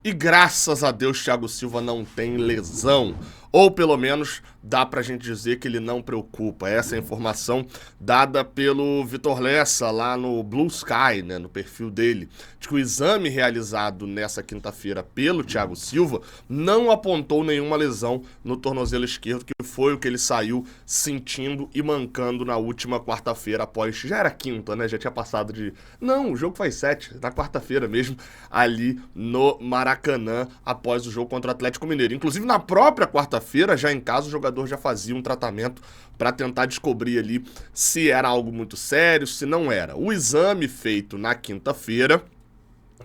E graças a Deus, Thiago Silva não tem lesão. Ou pelo menos dá pra gente dizer que ele não preocupa. Essa é a informação dada pelo Vitor Lessa lá no Blue Sky, né, no perfil dele, de que o exame realizado nessa quinta-feira pelo Thiago Silva não apontou nenhuma lesão no tornozelo esquerdo, que foi o que ele saiu sentindo e mancando na última quarta-feira após... Já era quinta, né? Já tinha passado de... Não, o jogo faz 7, na quarta-feira mesmo, ali no Maracanã, após o jogo contra o Atlético Mineiro. Inclusive, na própria quarta-feira, já em casa, o jogador já fazia um tratamento para tentar descobrir ali se era algo muito sério, se não era. O exame feito na quinta-feira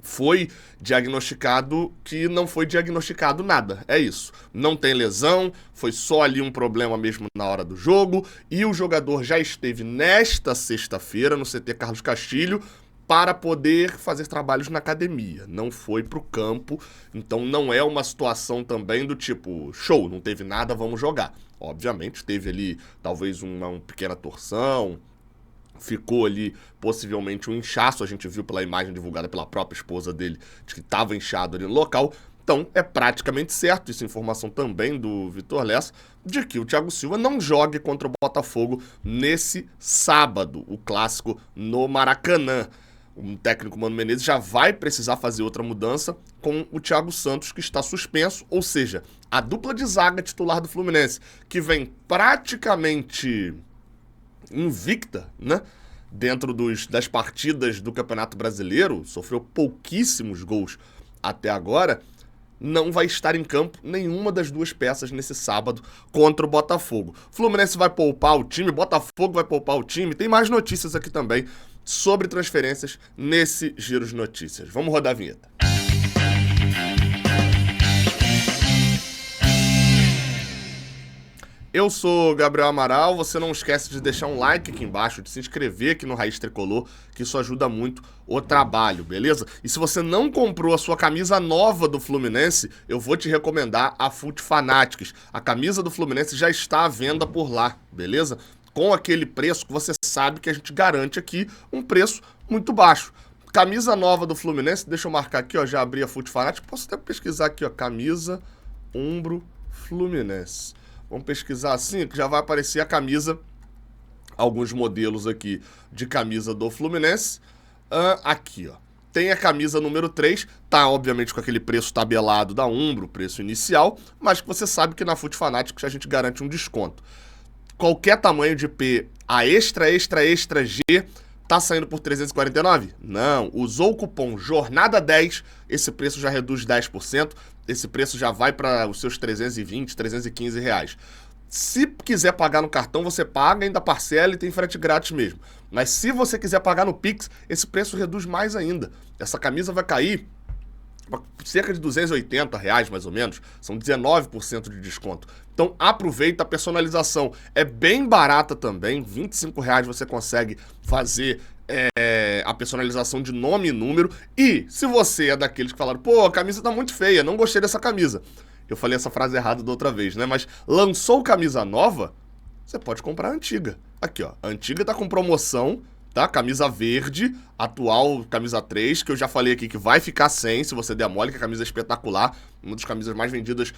foi diagnosticado que não foi diagnosticado nada. É isso. Não tem lesão, foi só ali um problema mesmo na hora do jogo, e o jogador já esteve nesta sexta-feira no CT Carlos Castilho para poder fazer trabalhos na academia. Não foi pro campo, então não é uma situação também do tipo, show, não teve nada, vamos jogar. Obviamente teve ali talvez uma pequena torção, ficou ali possivelmente um inchaço, a gente viu pela imagem divulgada pela própria esposa dele, de que estava inchado ali no local. Então é praticamente certo, isso é informação também do Vitor Lessa, de que o Thiago Silva não jogue contra o Botafogo nesse sábado, o clássico no Maracanã. O técnico Mano Menezes já vai precisar fazer outra mudança com o Thiago Santos, que está suspenso, ou seja, a dupla de zaga titular do Fluminense, que vem praticamente invicta, né? Dentro das partidas do Campeonato Brasileiro, sofreu pouquíssimos gols até agora, não vai estar em campo nenhuma das duas peças nesse sábado contra o Botafogo. Fluminense vai poupar o time, Botafogo vai poupar o time. Tem mais notícias aqui também sobre transferências nesse Giro de Notícias. Vamos rodar a vinheta. Eu sou Gabriel Amaral, você não esquece de deixar um like aqui embaixo, de se inscrever aqui no Raiz Tricolor, que isso ajuda muito o trabalho, beleza? E se você não comprou a sua camisa nova do Fluminense, eu vou te recomendar a Fut Fanatics. A camisa do Fluminense já está à venda por lá, beleza? Com aquele preço que você sabe que a gente garante aqui, um preço muito baixo. Camisa nova do Fluminense, deixa eu marcar aqui, ó, já abri a Fut Fanatics, posso até pesquisar aqui, ó, camisa Umbro Fluminense. Vamos pesquisar assim, que já vai aparecer a camisa, alguns modelos aqui de camisa do Fluminense. Aqui, ó. Tem a camisa número 3, tá obviamente com aquele preço tabelado da Umbro, preço inicial, mas que você sabe que na Fut Fanatics a gente garante um desconto. Qualquer tamanho de P, a extra G, tá saindo por 349? Não, usou o cupom JORNADA10, esse preço já reduz 10%, esse preço já vai para os seus 320, 315 reais. Se quiser pagar no cartão, você paga, ainda parcela e tem frete grátis mesmo. Mas se você quiser pagar no Pix, esse preço reduz mais ainda. Essa camisa vai cair cerca de 280 reais, mais ou menos. São 19% de desconto. Então aproveita, a personalização é bem barata também. 25 reais você consegue fazer a personalização de nome e número. E se você é daqueles que falaram, pô, a camisa tá muito feia, não gostei dessa camisa. Eu falei essa frase errada da outra vez, né? Mas lançou camisa nova, você pode comprar a antiga. Aqui, ó, a antiga tá com promoção, tá? Camisa verde, atual camisa 3, que eu já falei aqui que vai ficar sem, se você der mole, que a camisa é espetacular, uma das camisas mais vendidas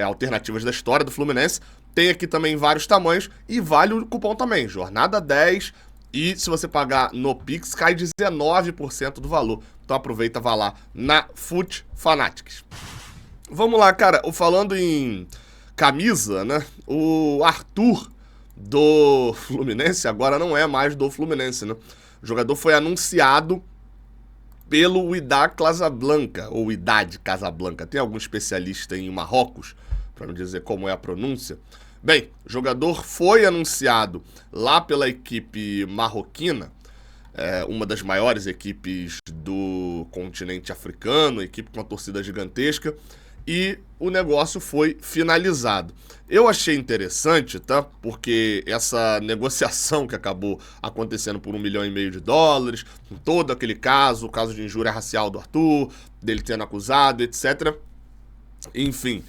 alternativas da história do Fluminense. Tem aqui também vários tamanhos e vale o cupom também, Jornada 10, e se você pagar no Pix, cai 19% do valor. Então aproveita, vá lá na Fut Fanatics. Vamos lá, cara, falando em camisa, né, o Arthur do Fluminense agora não é mais do Fluminense, né? O jogador foi anunciado pelo Wydad Casablanca, ou Wydad Casablanca. Tem algum especialista em Marrocos, para me dizer como é a pronúncia? Bem, o jogador foi anunciado lá pela equipe marroquina, uma das maiores equipes do continente africano, equipe com uma torcida gigantesca, e o negócio foi finalizado. Eu achei interessante, tá? Porque essa negociação que acabou acontecendo por $1,5 milhão, todo aquele caso, o caso de injúria racial do Arthur, dele tendo acusado, etc. Enfim,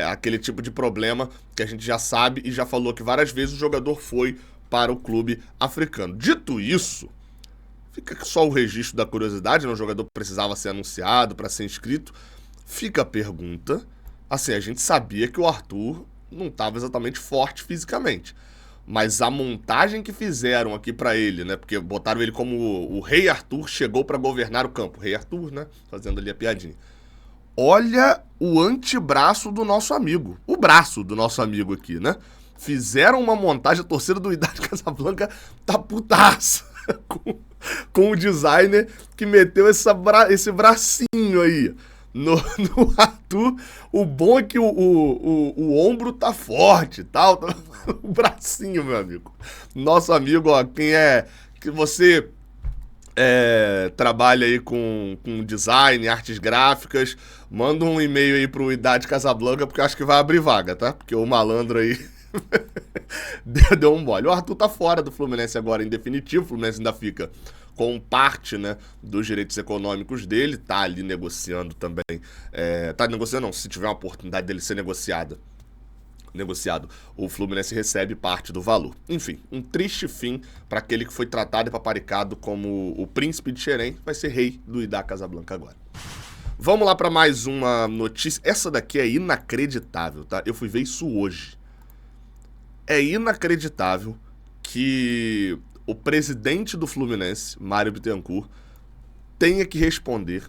aquele tipo de problema que a gente já sabe e já falou que várias vezes o jogador foi para o clube africano. Dito isso, Fica só o registro da curiosidade, né? O jogador precisava ser anunciado para ser inscrito. Fica a pergunta, assim, a gente sabia que o Arthur não estava exatamente forte fisicamente, mas a montagem que fizeram aqui para ele, né? Porque botaram ele como o Rei Arthur chegou para governar o campo. Rei Arthur, né? Fazendo ali a piadinha. Olha o antebraço do nosso amigo. O braço do nosso amigo aqui, né? Fizeram uma montagem, a torcida do Wydad Casablanca tá putaça com o designer que meteu esse bracinho aí no Arthur. O bom é que o ombro tá forte e tal. O bracinho, meu amigo. Nosso amigo, ó, quem é... que você... trabalha aí com design, artes gráficas, manda um e-mail aí pro Wydad Casablanca, porque eu acho que vai abrir vaga, tá? Porque o malandro aí deu um mole. O Arthur tá fora do Fluminense agora, em definitivo. O Fluminense ainda fica com parte, né, dos direitos econômicos dele, tá ali negociando também. Tá negociando não, se tiver uma oportunidade dele ser negociado, o Fluminense recebe parte do valor. Enfim, um triste fim para aquele que foi tratado e paparicado como o príncipe de Xerém, vai ser rei do Wydad Casablanca agora. Vamos lá para mais uma notícia. Essa daqui é inacreditável, tá? Eu fui ver isso hoje. É inacreditável que o presidente do Fluminense, Mário Bittencourt, tenha que responder.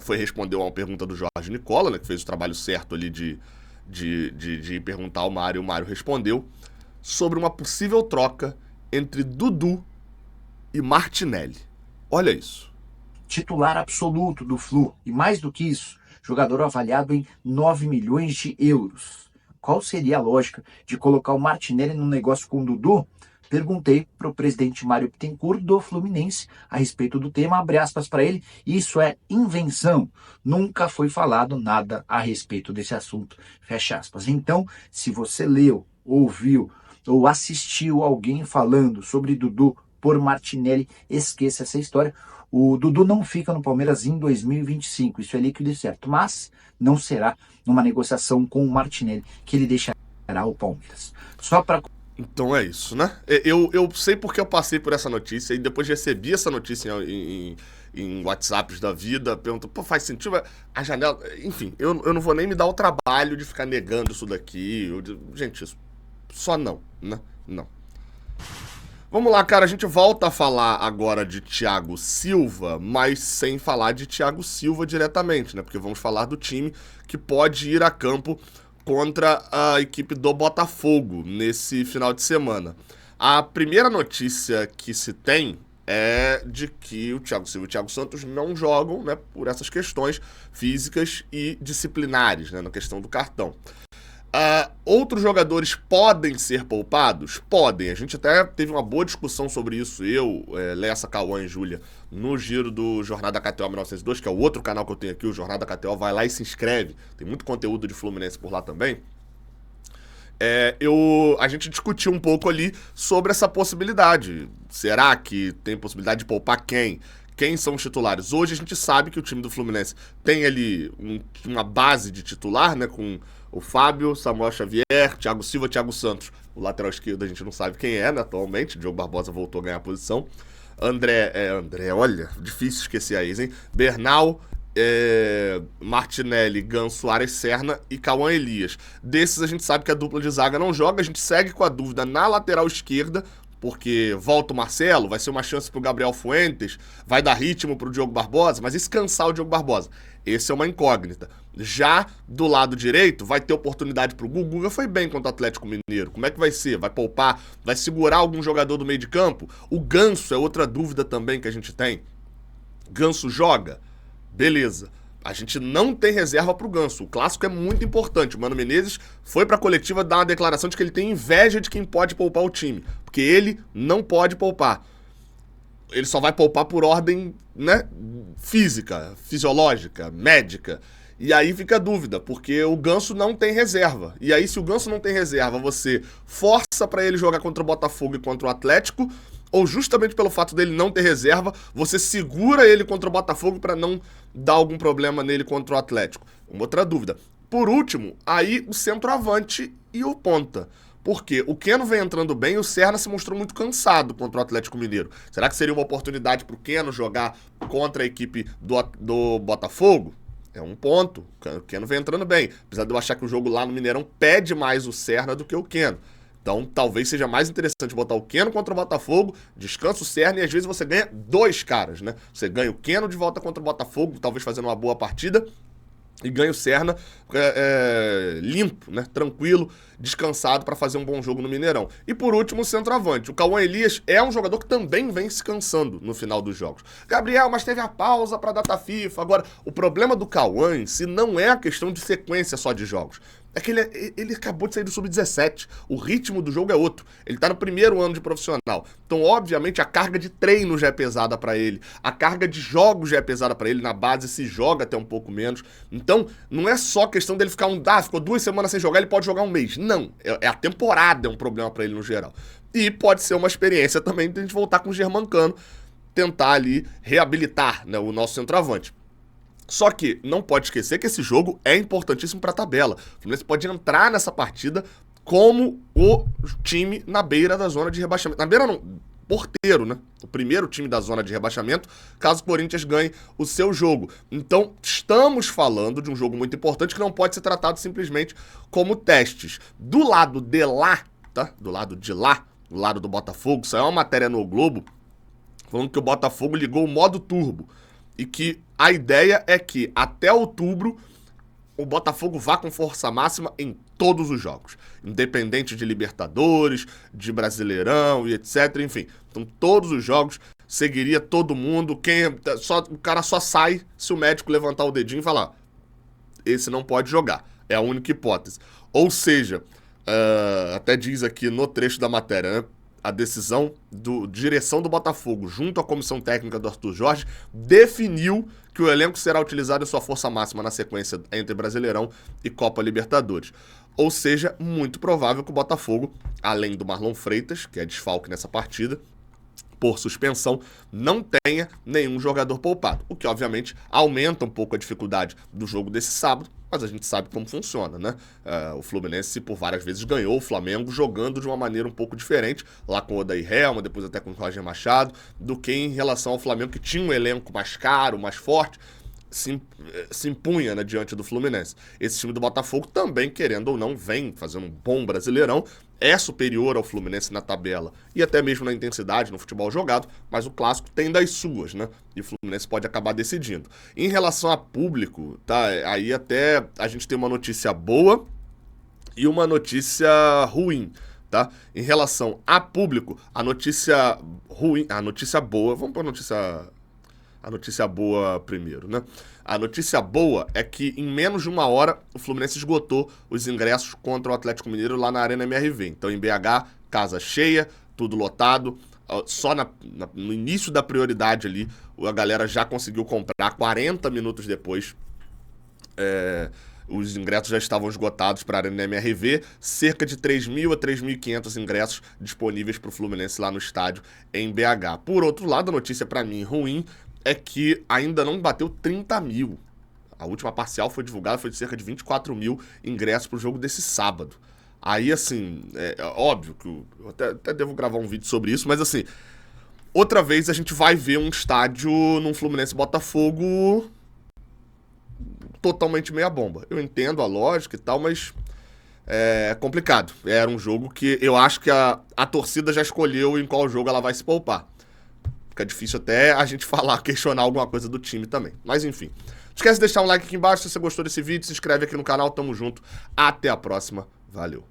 Foi responder a uma pergunta do Jorge Nicola, né, que fez o trabalho certo ali de perguntar ao Mário. O Mário respondeu sobre uma possível troca entre Dudu e Martinelli. Olha isso. Titular absoluto do Flu, e mais do que isso, jogador avaliado em 9 milhões de euros. Qual seria a lógica de colocar o Martinelli no negócio com o Dudu? Perguntei para o presidente Mário Bittencourt do Fluminense a respeito do tema, abre aspas para ele, isso é invenção, nunca foi falado nada a respeito desse assunto, fecha aspas. Então, se você leu, ouviu ou assistiu alguém falando sobre Dudu por Martinelli, esqueça essa história. O Dudu não fica no Palmeiras em 2025, isso é líquido e certo, mas não será numa negociação com o Martinelli que ele deixará o Palmeiras. Só para... Então é isso, né? Eu sei porque eu passei por essa notícia e depois recebi essa notícia em WhatsApps da vida, pergunto, pô, faz sentido? A janela... Enfim, eu não vou nem me dar o trabalho de ficar negando isso daqui. Gente, isso só não, né? Não. Vamos lá, cara, a gente volta a falar agora de Thiago Silva, mas sem falar de Thiago Silva diretamente, né? Porque vamos falar do time que pode ir a campo contra a equipe do Botafogo nesse final de semana. A primeira notícia que se tem é de que o Thiago Silva e o Thiago Santos não jogam, né, por essas questões físicas e disciplinares, né, na questão do cartão. Outros jogadores podem ser poupados? Podem. A gente até teve uma boa discussão sobre isso, eu, Lessa, Cauã e Júlia, no giro do Jornada KTO 1902, que é o outro canal que eu tenho aqui, o Jornada KTO. Vai lá e se inscreve. Tem muito conteúdo de Fluminense por lá também. A gente discutiu um pouco ali sobre essa possibilidade. Será que tem possibilidade de poupar quem? Quem são os titulares? Hoje a gente sabe que o time do Fluminense tem ali uma base de titular, né, com o Fábio, Samuel Xavier, Thiago Silva, Thiago Santos. O lateral esquerdo a gente não sabe quem é, né, atualmente. Diogo Barbosa voltou a ganhar a posição. André, olha, difícil esquecer a ex, hein? Bernal, Martinelli, Ganso, Ares Serna e Cauã Elias. Desses a gente sabe que a dupla de zaga não joga. A gente segue com a dúvida na lateral esquerda, porque volta o Marcelo, vai ser uma chance pro Gabriel Fuentes, vai dar ritmo pro Diogo Barbosa, mas e se cansar o Diogo Barbosa? Esse é uma incógnita. Já do lado direito, vai ter oportunidade pro Guga. Guga foi bem contra o Atlético Mineiro. Como é que vai ser? Vai poupar? Vai segurar algum jogador do meio de campo? O Ganso é outra dúvida também que a gente tem. Ganso joga? Beleza. A gente não tem reserva pro Ganso. O clássico é muito importante. O Mano Menezes foi pra coletiva dar uma declaração de que ele tem inveja de quem pode poupar o time. Porque ele não pode poupar. Ele só vai poupar por ordem, né, física, fisiológica, médica. E aí fica a dúvida, porque o Ganso não tem reserva. E aí, se o Ganso não tem reserva, você força pra ele jogar contra o Botafogo e contra o Atlético, ou justamente pelo fato dele não ter reserva, você segura ele contra o Botafogo para não dar algum problema nele contra o Atlético. Uma outra dúvida. Por último, aí o centroavante e o ponta. Porque o Keno vem entrando bem e o Serna se mostrou muito cansado contra o Atlético Mineiro. Será que seria uma oportunidade para o Keno jogar contra a equipe do Botafogo? É um ponto. O Keno vem entrando bem. Apesar de eu achar que o jogo lá no Mineirão pede mais o Serna do que o Keno. Então, talvez seja mais interessante botar o Keno contra o Botafogo, descansa o Serna e às vezes você ganha 2 caras, né? Você ganha o Keno de volta contra o Botafogo, talvez fazendo uma boa partida, e ganha o Serna limpo, né? Tranquilo, descansado para fazer um bom jogo no Mineirão. E por último, o centroavante. O Cauã Elias é um jogador que também vem se cansando no final dos jogos. Gabriel, mas teve a pausa para data FIFA. Agora, o problema do Cauã em si não é a questão de sequência só de jogos. É que ele acabou de sair do Sub-17. O ritmo do jogo é outro. Ele tá no primeiro ano de profissional. Então, obviamente, a carga de treino já é pesada pra ele. A carga de jogos já é pesada pra ele. Na base se joga até um pouco menos. Então, não é só questão dele ficar ficou 2 semanas sem jogar, ele pode jogar um mês. Não. É a temporada é um problema pra ele no geral. E pode ser uma experiência também de a gente voltar com o Germancano, tentar ali reabilitar, né, o nosso centroavante. Só que não pode esquecer que esse jogo é importantíssimo para a tabela. O Fluminense pode entrar nessa partida como o time na beira da zona de rebaixamento. Na beira não, porteiro, né? O primeiro time da zona de rebaixamento, caso o Corinthians ganhe o seu jogo. Então, estamos falando de um jogo muito importante que não pode ser tratado simplesmente como testes. Do lado de lá, tá? Do lado de lá, do lado do Botafogo, saiu uma matéria no Globo falando que o Botafogo ligou o modo turbo. E que a ideia é que até outubro o Botafogo vá com força máxima em todos os jogos. Independente de Libertadores, de Brasileirão e etc. Enfim, então todos os jogos seguiria todo mundo. O cara só sai se o médico levantar o dedinho e falar: esse não pode jogar. É a única hipótese. Ou seja, até diz aqui no trecho da matéria, né? A decisão direção do Botafogo, junto à comissão técnica do Arthur Jorge, definiu que o elenco será utilizado em sua força máxima na sequência entre Brasileirão e Copa Libertadores. Ou seja, muito provável que o Botafogo, além do Marlon Freitas, que é desfalque nessa partida, por suspensão, não tenha nenhum jogador poupado. O que, obviamente, aumenta um pouco a dificuldade do jogo desse sábado, mas a gente sabe como funciona, né? O Fluminense, por várias vezes, ganhou o Flamengo jogando de uma maneira um pouco diferente, lá com o Odair Helma, depois até com o Roger Machado, do que em relação ao Flamengo, que tinha um elenco mais caro, mais forte, se impunha, né, diante do Fluminense. Esse time do Botafogo também, querendo ou não, vem fazendo um bom Brasileirão, é superior ao Fluminense na tabela e até mesmo na intensidade no futebol jogado, mas o clássico tem das suas, né? E o Fluminense pode acabar decidindo. Em relação a público, tá? Aí até a gente tem uma notícia boa e uma notícia ruim, tá? Em relação a público, a notícia ruim, a notícia boa, vamos para a notícia boa primeiro, né? A notícia boa é que em menos de 1 hora o Fluminense esgotou os ingressos contra o Atlético Mineiro lá na Arena MRV. Então em BH, casa cheia, tudo lotado. Só no início da prioridade ali, a galera já conseguiu comprar 40 minutos depois. Os ingressos já estavam esgotados para a Arena MRV, cerca de 3.000 a 3.500 ingressos disponíveis para o Fluminense lá no estádio em BH. Por outro lado, a notícia para mim ruim é que ainda não bateu 30 mil. A última parcial foi divulgada, foi de cerca de 24 mil ingressos para o jogo desse sábado. Aí, assim, é óbvio que eu até devo gravar um vídeo sobre isso, mas assim, outra vez a gente vai ver um estádio num Fluminense Botafogo totalmente meia bomba. Eu entendo a lógica e tal, mas é complicado. Era um jogo que eu acho que a torcida já escolheu em qual jogo ela vai se poupar. Fica difícil até a gente questionar alguma coisa do time também. Mas enfim. Não esquece de deixar um like aqui embaixo se você gostou desse vídeo, se inscreve aqui no canal, tamo junto. Até a próxima. Valeu.